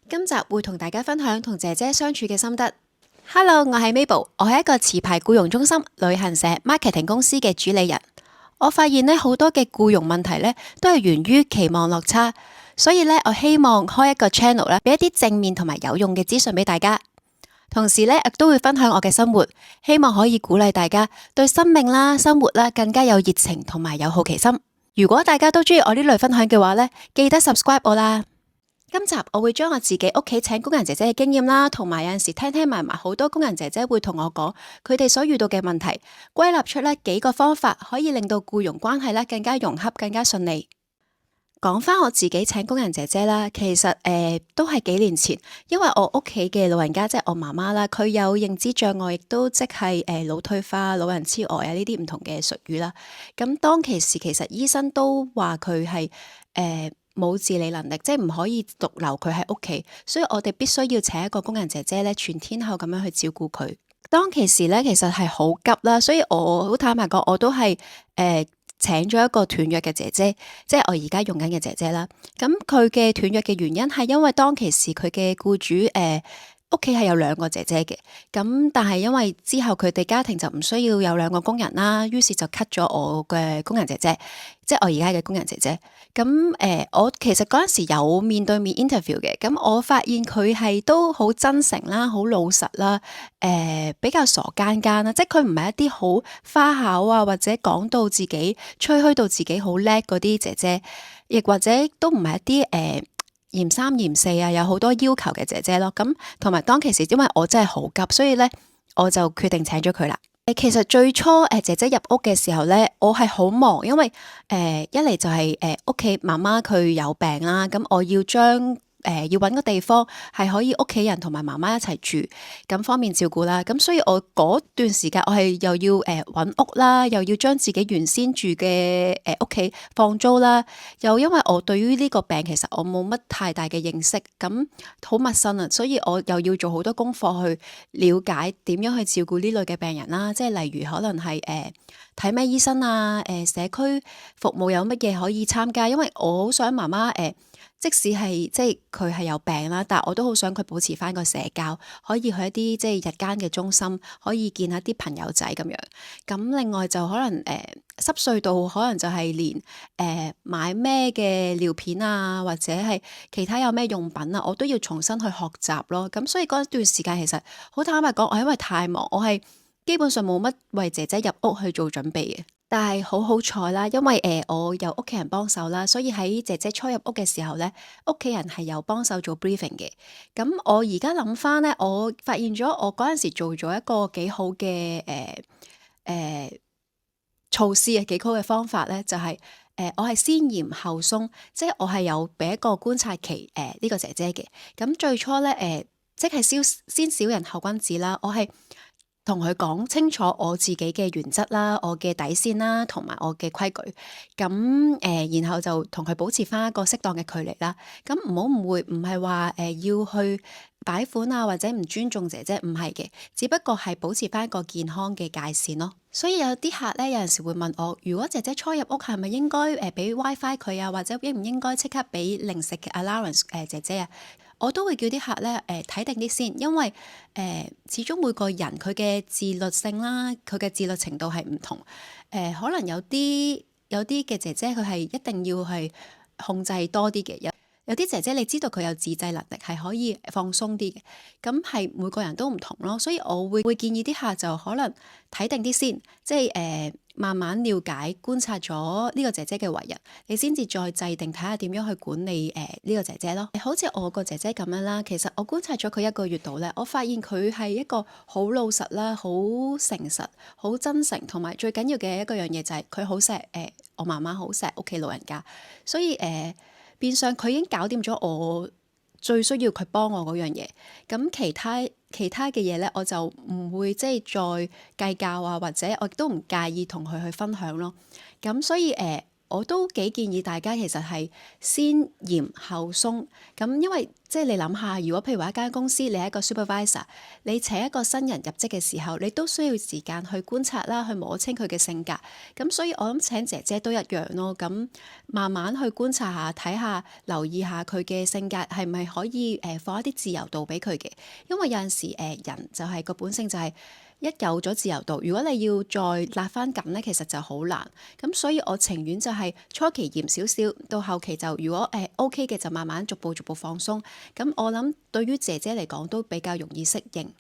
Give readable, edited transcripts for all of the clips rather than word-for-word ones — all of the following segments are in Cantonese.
今集會同大家分享同姐姐相處嘅心得。Hello，我係 Mabel，我係一個持牌僱傭中心旅行社 marketing 公司嘅主理人。我發現呢好多嘅僱傭問題呢都係源於期望落差，所以呢我希望開一個 channel 呢，俾一啲正面同埋有用嘅資訊俾大家。同時呢亦都會分享我嘅生活，希望可以鼓勵大家對生命啦、生活啦更加有熱情同埋有好奇心。如果大家都中意我呢類分享嘅話呢，記得 subscribe 我啦。今集我會將我自己屋企請工人姐姐嘅經驗啦，同埋有陣時聽埋好多工人姐姐會同我講佢哋所遇到嘅問題，歸納出幾個方法可以令到僱傭關係更加融洽、更加順利。講翻我自己請工人姐姐啦，其實都係幾年前，因為我屋企嘅老人家即係我媽媽啦，佢有認知障礙，亦都即係腦退化、老人痴呆啊呢啲唔同嘅術語啦。咁當其時其實醫生都話佢係冇自理能力，即係唔可以獨留佢喺屋企，所以我哋必須要請一個工人姐姐咧，全天候咁樣去照顧佢。當其時咧，其實係好急啦，所以我好坦白講，我都係請咗一個斷藥嘅姐姐，即係我而家用緊嘅姐姐啦。咁佢嘅斷藥嘅原因係因為當其時佢嘅僱主屋企係有兩個姐姐嘅，咁但係因為之後佢哋家庭就唔需要有兩個工人啦，於是就 cut 咗我嘅工人姐姐，即係我而家嘅工人姐姐。咁我其實嗰陣時有面對面 interview 嘅，咁我發現佢係都好真誠啦，好老實啦，比較傻更更啦，即係佢唔係一啲好花巧啊，或者講到自己吹噓到自己好叻嗰啲姐姐，亦或者都唔係一啲嫌三嫌四啊，有好多要求嘅姐姐咯。咁同埋當其時，因為我真係好急，所以咧我就決定請咗佢啦。其實最初姐姐入屋嘅時候咧，我係好忙，因為一嚟就係屋企媽媽佢有病啦，咁我要將要揾個地方係可以屋企人同埋媽媽一齊住，咁方便照顧啦。咁所以我嗰段時間我係又要揾屋啦，又要將自己原先住嘅屋企放租啦，又因為我對於呢個病其實我冇乜太大嘅認識，咁好陌生啊，所以我又要做好多功課去了解點樣去照顧呢類嘅病人啦，即係例如可能係睇咩醫生啊，社區服務有乜嘢可以參加，因為我好想媽媽即使係即係佢係有病啦，但係我都好想佢保持翻個社交，可以去一啲即係日間嘅中心，可以見下啲朋友仔咁樣。咁另外就可能濕碎到可能就係連買咩嘅尿片啊，或者係其他有咩用品啊，我都要重新去學習咯。咁所以嗰段時間其實好坦白講，我因為太忙，我係基本上冇乜為姐姐入屋去做準備嘅。但係好彩啦，因為我有屋企人幫手啦，所以喺姐姐初入屋嘅時候咧，屋企人係有幫手做 briefing 嘅。咁我而家諗翻咧，我發現咗我嗰陣時做咗一個幾好嘅措施啊，幾好嘅方法咧，就係我係先嚴後鬆，即係我係有俾一個觀察期呢個姐姐嘅。咁最初咧即係先小人後君子啦，我係同佢講清楚我自己嘅原則啦，我嘅底線啦，同埋我嘅規矩。咁然後就同佢保持翻一個適當嘅距離啦。咁唔好誤會，唔係話要去擺款啊，或者唔尊重姐姐，唔係嘅，只不過係保持翻一個健康嘅界線咯。所以有啲客咧，有陣時會問我，如果姐姐初入屋係咪應該俾 WiFi 佢啊，或者應唔應該即刻俾零食嘅 allowance 姐姐啊？我都會叫啲客咧睇定啲先，因為始終每個人佢嘅自律性啦，佢嘅自律程度係唔同。可能有啲嘅姐姐佢係一定要係控制多啲嘅，有啲姐姐你知道佢有自制能力係可以放鬆啲嘅，咁係每個人都唔同咯。所以我會建議啲客就可能睇定啲先，即係慢慢了解觀察咗呢個姐姐嘅為人，你先至再制定睇下點樣去管理呢個姐姐咯。好似我個姐姐咁樣啦，其實我觀察咗佢1個月度咧，我發現佢係一個好老實啦、好誠實、好真誠，同埋最緊要嘅一個樣嘢就係佢好錫我媽媽，好錫屋企老人家，所以變相佢已經搞掂咗我最需要佢幫我嗰樣嘢，咁其他嘅嘢咧，我就唔會即係再計較啊，或者我亦都唔介意同佢去分享咯。咁所以我都幾建議大家其實係先嚴後鬆，咁因為即係你諗下，如果譬如話一間公司你係一個 supervisor，你請一個新人入職嘅時候，你都需要時間去觀察啦，去摸清佢嘅性格。咁所以我諗請姐姐都一樣咯。咁慢慢去觀察下，睇下，留意下佢嘅性格係咪可以放一啲自由度俾佢嘅。因為有陣時人就係個本性就係一有咗自由度，如果你要再勒翻緊咧，其實就好難。咁所以我情願就係初期嚴少少，到後期就如果OK 嘅就慢慢逐步放鬆。咁我諗對於姐姐嚟講都比較容易適應。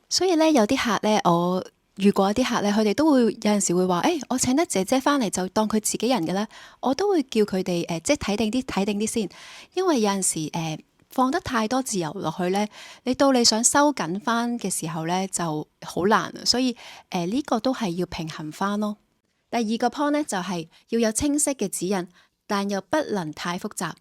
所以咧有啲客咧，我遇過一啲客咧，佢哋都會有陣時會話：我請得姐姐翻嚟就當佢自己人嘅啦。我都會叫佢哋即係睇定啲先，因為有陣時放得太多自由落去咧，你到你想收緊翻嘅時候咧就好難，所以呢個都係要平衡翻咯。第二個 point 咧就係要有清晰嘅指引，但又不能太複雜。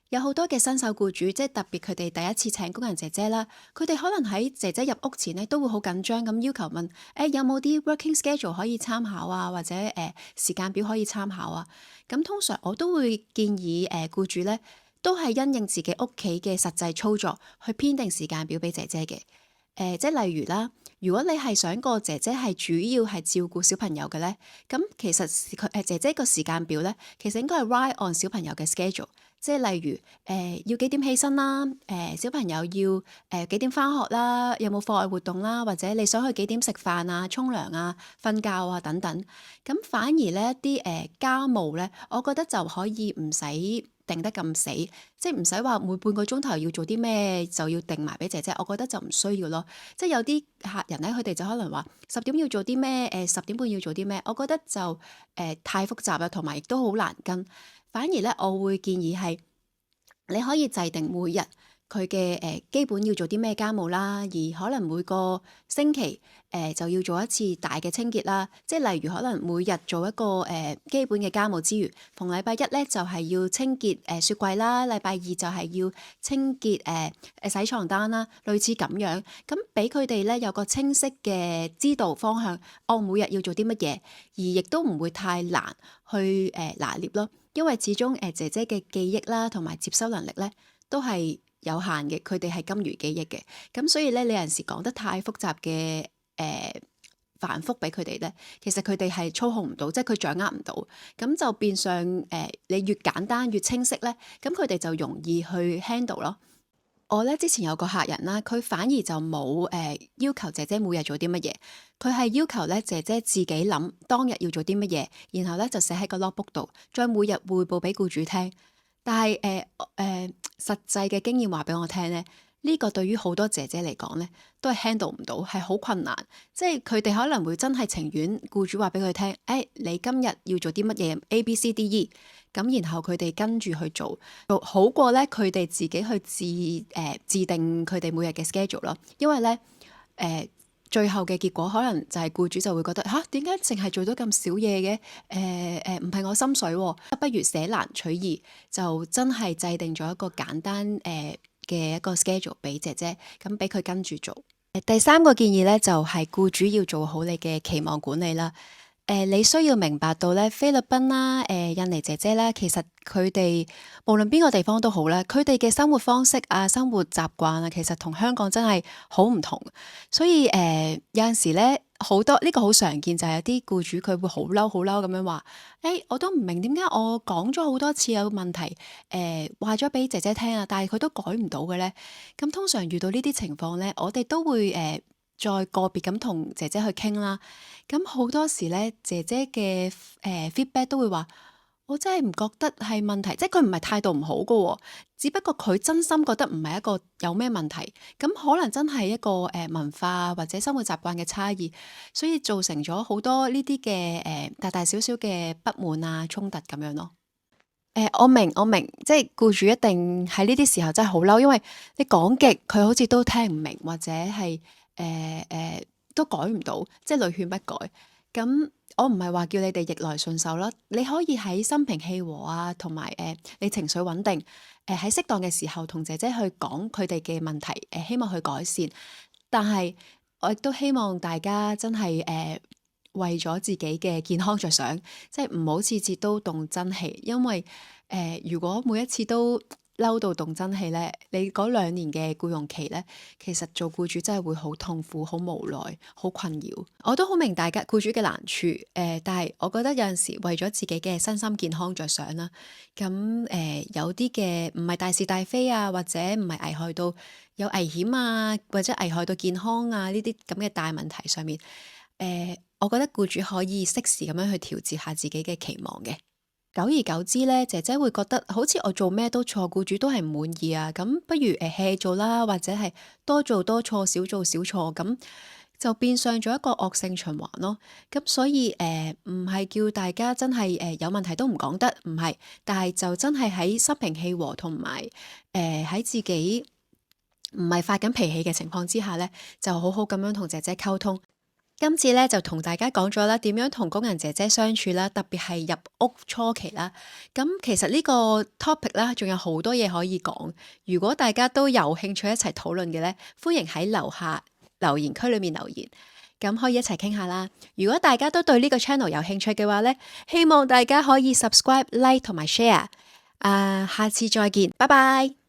有好多嘅新手僱主，即係特別佢哋第一次請工人姐姐啦，佢哋可能喺姐姐入屋前咧都會好緊張咁要求問：有冇啲 working schedule 可以參考啊，或者時間表可以參考啊？咁通常我都會建議僱主咧，都係因應自己屋企嘅實際操作去編定時間表俾姐姐嘅。即係例如啦，如果你係想個姐姐係主要係照顧小朋友嘅咧，咁其實姐姐個時間表咧，其實應該係 ride on 小朋友嘅 schedule。即係例如要幾點起身啦，小朋友要幾點返學啦，有冇課外活動啦，或者你想去幾點食飯啊、沖涼啊、瞓覺啊等等。咁反而咧啲家務咧，我覺得就可以唔使定得咁死，即係唔使話每半個鐘頭要做啲咩就要定埋俾姐姐，我覺得就唔需要咯。即係有啲客人咧，佢哋就可能話10點要做啲咩，10點半要做啲咩，我覺得就太複雜啦，同埋亦都好難跟。反而咧，我會建議係你可以制定每日佢嘅基本要做啲咩家務啦，而可能每個星期就要做一次大嘅清潔啦。即係例如可能每日做一個基本嘅家務之餘，逢禮拜一咧就係要清潔雪櫃啦，禮拜二就係要清潔洗床單啦，類似咁樣。咁俾佢哋咧有個清晰嘅知道方向，我每日要做啲乜嘢，而亦都唔會太難去拿捏咯。因為始終姐姐嘅記憶啦，同埋接收能力咧都係有限嘅，佢哋係金魚記憶嘅。咁所以咧，你有陣時講得太複雜嘅繁複俾佢哋咧，其實佢哋係操控唔到，即係佢掌握唔到。咁就變相你越簡單越清晰咧，咁佢哋就容易去 handle 咯。我咧之前有個客人啦，佢反而就冇要求姐姐每日做啲乜嘢，佢係要求咧姐姐自己諗當日要做啲乜嘢，然後咧就寫喺個 logbook 度，再每日匯報俾僱主聽。但係實際嘅經驗話俾我聽咧，呢個對於好多姐姐嚟講咧，都係 handle 唔到，係好困難。即係佢哋可能會真係情願僱主話俾佢聽，你今日要做啲乜嘢 A B C D E。咁然後佢哋跟住去做好過咧，佢哋自己去自定佢哋每日嘅 schedule 咯。因為咧最後嘅結果可能就係僱主就會覺得點解淨係做到咁少嘢嘅？唔係我心水喎，不如捨難取易，就真係制定咗一個簡單嘅一個 schedule 俾姐姐，咁俾佢跟住做。第三個建議咧就係僱主要做好你嘅期望管理啦。你需要明白到咧，菲律賓啦、印尼姐姐啦，其實佢哋無論邊個地方都好啦，佢哋嘅生活方式啊、生活習慣啊，其實同香港真係好唔同。所以有陣時咧，好多呢個好常見，就係有啲僱主佢會好嬲咁樣話：我都唔明點解我講咗好多次有問題，話咗俾姐姐聽啊，但係佢都改唔到嘅咧。咁通常遇到呢啲情況咧，我哋都會再個別咁同姐姐去傾啦。咁好多時咧，姐姐嘅feedback 都會話：我真係唔覺得係問題，即係佢唔係態度唔好㗎喎，只不過佢真心覺得唔係一個有咩問題。咁可能真係一個文化或者生活習慣嘅差異，所以造成咗好多呢啲嘅大大小小嘅不滿啊、衝突咁樣咯。我明，即係僱主一定喺呢啲時候真係好嬲，因為你講極佢好似都聽唔明，或者係都改唔到，即係屢勸不改。咁我唔係話叫你哋逆來順受啦，你可以喺心平氣和啊，同埋你情緒穩定，喺適當嘅時候同姐姐去講佢哋嘅問題，希望去改善。但係我亦都希望大家真係為咗自己嘅健康着想，即係唔好次次都動真氣，因為如果每一次都嬲到動真氣呢，你嗰2年嘅僱傭期呢，其實做僱主真係會好痛苦、好無奈、好困擾。我都好明大家僱主嘅難處，但係我覺得有陣時為咗自己嘅身心健康着想啦，咁有啲嘅唔係大是大非啊，或者唔係危害到有危險啊，或者危害到健康啊呢啲咁嘅大問題上面，我覺得僱主可以適時咁樣去調節下自己嘅期望嘅。久而久之咧，姐姐會覺得好似我做咩都錯，僱主都係唔滿意啊，咁不如hea做啦，或者係多做多錯，少做少錯，咁就變相咗一個惡性循環咯。咁所以唔係叫大家真係有問題都唔講得，唔係，但係就真係喺心平氣和同埋喺自己唔係發緊脾氣嘅情況之下咧，就好好咁樣同姐姐溝通。今次咧就同大家講咗啦，點樣同工人姐姐相處啦，特別係入屋初期啦。咁其實呢個 topic 啦，仲有好多嘢可以講。如果大家都有興趣一齊討論嘅咧，歡迎喺樓下留言區裏面留言，咁可以一齊傾下啦。如果大家都對呢個 channel 有興趣嘅話咧，希望大家可以 subscribe、like 同埋 share。下次再見，拜拜。